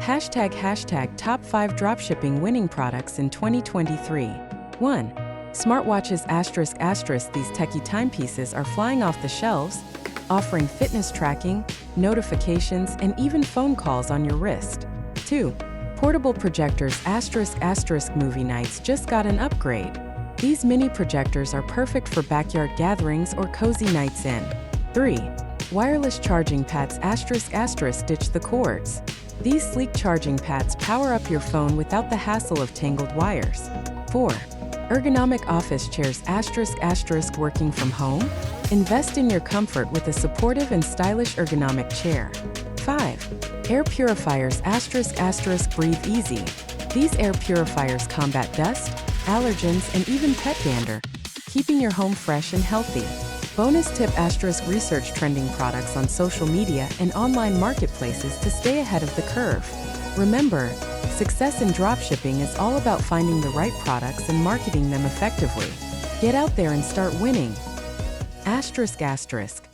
Hashtag top 5 dropshipping winning products in 2023. 1. Smartwatches ***. These techie timepieces are flying off the shelves, offering fitness tracking, notifications, and even phone calls on your wrist. 2. Portable projectors ***. Movie nights just got an upgrade. These mini projectors are perfect for backyard gatherings or cozy nights in. 3. Wireless charging pads ***. Ditch the cords. These sleek charging pads power up your phone without the hassle of tangled wires. 4. Ergonomic Office Chairs ***. Working from home? Invest in your comfort with a supportive and stylish ergonomic chair. 5. Air Purifiers ***. Breathe easy. These air purifiers combat dust, allergens, and even pet dander, keeping your home fresh and healthy. Bonus tip ***. Research trending products on social media and online marketplaces to stay ahead of the curve. Remember, success in dropshipping is all about finding the right products and marketing them effectively. Get out there and start winning. ***.